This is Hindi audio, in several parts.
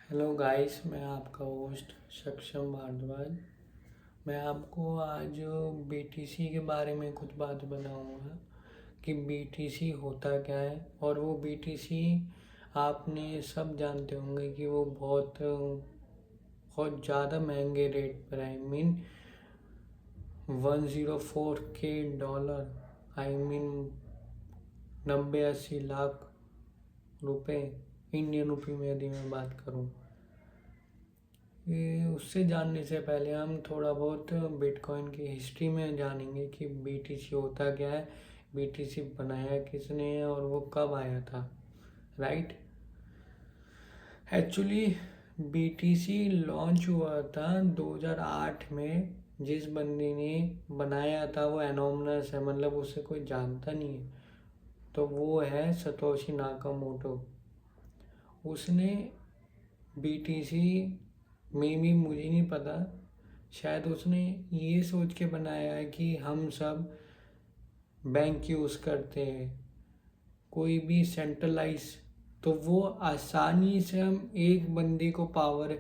हेलो गाइस, मैं आपका होस्ट सक्षम भारद्वाज। मैं आपको आज बीटीसी के बारे में कुछ बात बताऊंगा कि बीटीसी होता क्या है। और वो बीटीसी आपने सब जानते होंगे कि वो बहुत बहुत ज़्यादा महंगे रेट पर है। 104 के डॉलर, 90-80 लाख रुपए इंडियन रुपये में यदि मैं बात करूं। ये उससे जानने से पहले हम थोड़ा बहुत बिटकॉइन की हिस्ट्री में जानेंगे कि बीटीसी होता क्या है, बीटीसी बनाया किसने और वो कब आया था। राइट। एक्चुअली बीटीसी लॉन्च हुआ था 2008 में। जिस बंदे ने बनाया था वो एनोमनस है, मतलब उसे कोई जानता नहीं है। तो वो है सतोशी नाकामोटो। उसने बीटीसी में भी, मुझे नहीं पता, शायद उसने ये सोच के बनाया है कि हम सब बैंक यूज़ करते हैं, कोई भी सेंट्रलाइज, तो वो आसानी से हम एक बंदे को पावर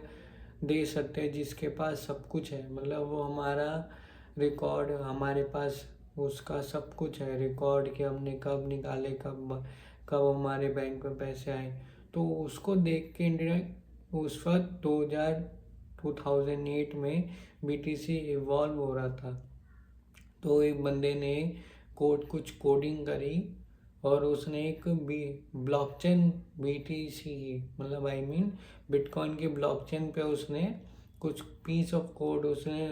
दे सकते हैं जिसके पास सब कुछ है। मतलब वो हमारा रिकॉर्ड, हमारे पास उसका सब कुछ है, रिकॉर्ड कि हमने कब निकाले, कब कब हमारे बैंक में पैसे आए। तो उसको देख के इंडिया उस वक्त 2008 में बीटीसी इवॉल्व हो रहा था। तो एक बंदे ने कुछ कोडिंग करी और उसने एक ब्लॉकचेन बीटीसी, मतलब बिटकॉइन के ब्लॉकचेन पे उसने कुछ पीस ऑफ कोड उसने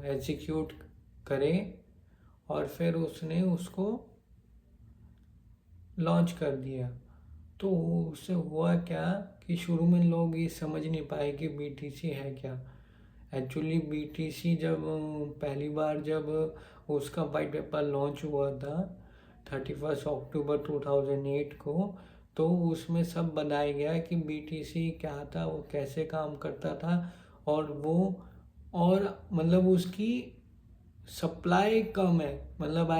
एग्जीक्यूट करे और फिर उसने उसको लॉन्च कर दिया। तो उससे हुआ क्या कि शुरू में लोग ये समझ नहीं पाए कि बीटीसी है क्या। एक्चुअली बीटीसी जब पहली बार जब उसका वाइट पेपर लॉन्च हुआ था 31 अक्टूबर 2008 को, तो उसमें सब बताया गया कि बीटीसी क्या था, वो कैसे काम करता था और वो, और मतलब उसकी सप्लाई कम है। मतलब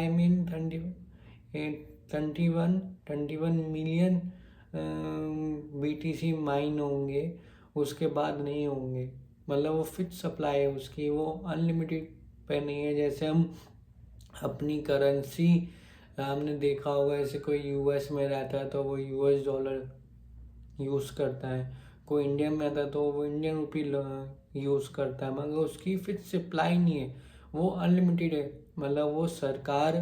21 मिलियन बीटीसी माइन होंगे, उसके बाद नहीं होंगे। मतलब वो फिक्स सप्लाई है उसकी, वो अनलिमिटेड पे नहीं है। जैसे हम अपनी करेंसी, हमने देखा होगा, ऐसे कोई यूएस में रहता है तो वो यूएस डॉलर यूज़ करता है, कोई इंडिया में आता है तो वो इंडियन रुपी यूज़ करता है, मगर उसकी फिक्स सप्लाई नहीं है, वो अनलिमिटेड है। मतलब वो सरकार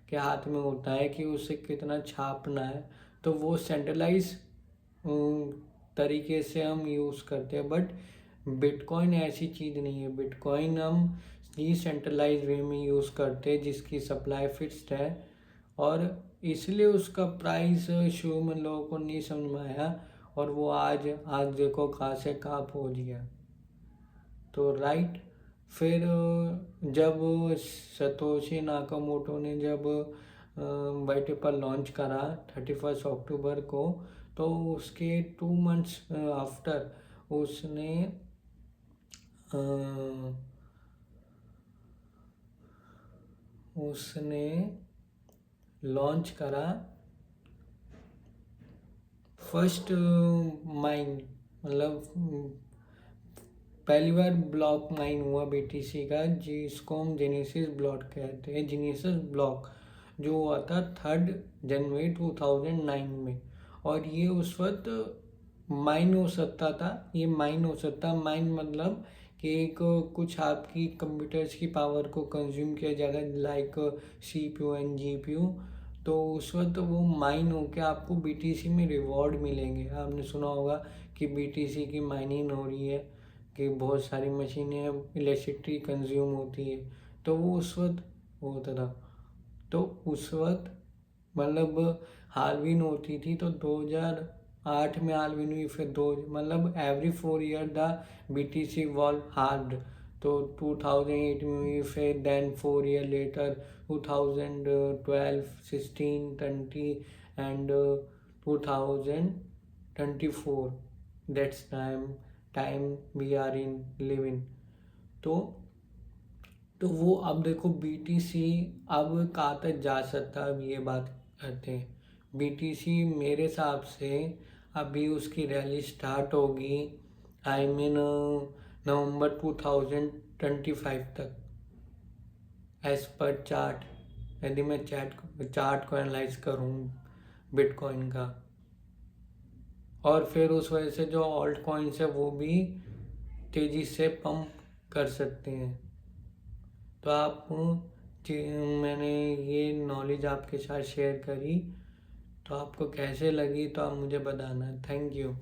के हाथ में होता है कि उसे कितना छापना है। तो वो सेंट्रलाइज तरीके से हम यूज़ करते हैं। बट बिटकॉइन ऐसी चीज़ नहीं है। बिटकॉइन हम डिसेंट्रलाइज वे में यूज़ करते हैं जिसकी सप्लाई फिक्स्ड है, और इसलिए उसका प्राइस शुरू में लोगों को नहीं समझ में आया और वो आज देखो कहाँ से कहाँ पहुँच गया। तो राइट, फिर जब सतोशी नाकामोटो ने जब वाइट पेपर लॉन्च करा 31 अक्टूबर को, तो उसके 2 मंथ्स आफ्टर उसने लॉन्च करा फर्स्ट माइन, मतलब पहली बार ब्लॉक माइन हुआ बीटीसी का, जिसको हम जेनेसिस ब्लॉक कहते हैं। जेनेसिस ब्लॉक जो हुआ था 3 जनवरी 2009 में। और ये उस वक्त माइन हो सकता था, ये माइन हो सकता, माइन मतलब कि एक कुछ आपकी कंप्यूटर्स की पावर को कंज्यूम किया जाएगा, लाइक सीपीयू एंड जीपीयू। तो उस वक्त वो माइन होकर आपको बीटीसी में रिवॉर्ड मिलेंगे। आपने सुना होगा कि बीटीसी की माइनिंग हो रही है, कि बहुत सारी मशीनें इलेक्ट्रिसिटी कंज्यूम होती है। तो वो उस वक्त होता था। तो उस वक्त मतलब हालवीन होती थी, तो 2008 में हालवीन हुई, फिर मतलब every 4 year the BTC wall hard. तो 2008 में हुई, फिर then 4 year later 2012, 16, 20 and 2024। That's time we are in living. तो वो अब देखो बीटीसी अब कहाँ तक जा सकता है, अब ये बात करते हैं। बीटीसी मेरे हिसाब से अभी उसकी रैली स्टार्ट होगी, आई मीन नवंबर 2025 तक, एज पर चार्ट, यदि मैं चार्ट को एनालाइज करूँ बिटकॉइन का। और फिर उस वजह से जो ऑल्ट कॉइन्स है वो भी तेज़ी से पंप कर सकते हैं। तो मैंने ये नॉलेज आपके साथ शेयर करी, तो आपको कैसे लगी तो आप मुझे बताना। Thank you.